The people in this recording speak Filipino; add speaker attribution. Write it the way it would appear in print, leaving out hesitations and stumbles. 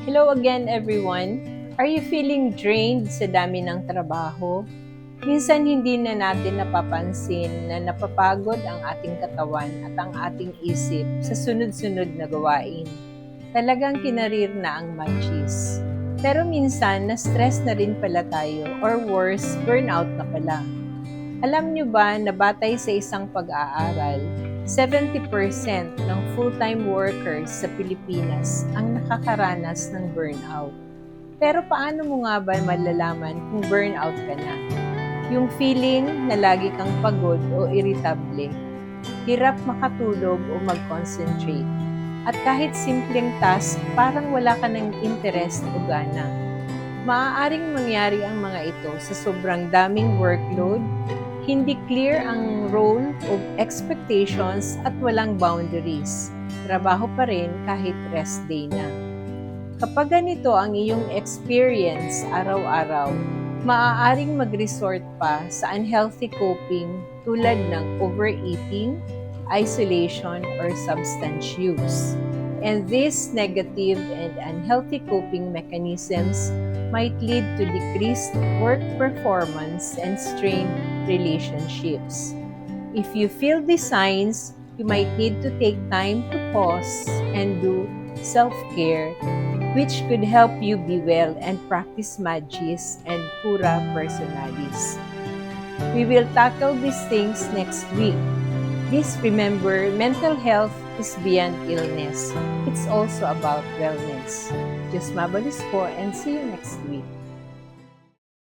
Speaker 1: Hello again, everyone. Are you feeling drained sa dami ng trabaho? Minsan hindi na natin napapansin na napapagod ang ating katawan at ang ating isip sa sunod-sunod na gawain. Talagang kinarir na ang matches. Pero minsan, na-stress na rin pala tayo or worse, burnout na pala. Alam nyo ba na batay sa isang pag-aaral, 70% ng full-time workers sa Pilipinas ang nakakaranas ng burnout. Pero paano mo nga ba malalaman kung burnout ka na? Yung feeling na lagi kang pagod o irritable, hirap makatulog o mag-concentrate, at kahit simpleng task, parang wala ka ng interest o gana. Maaaring mangyari ang mga ito sa sobrang daming workload, hindi clear ang role o expectations at walang boundaries. Trabaho pa rin kahit rest day na. Kapag ganito ang iyong experience araw-araw, maaaring mag-resort pa sa unhealthy coping tulad ng overeating, isolation, or substance use. And these negative and unhealthy coping mechanisms might lead to decreased work performance and strained relationships. If you feel these signs, you might need to take time to pause and do self-care, which could help you be well and practice magis and pura personalis. We will tackle these things next week. Please remember, mental health is beyond illness. It's also about wellness. Diyos mabalis po and see you next week.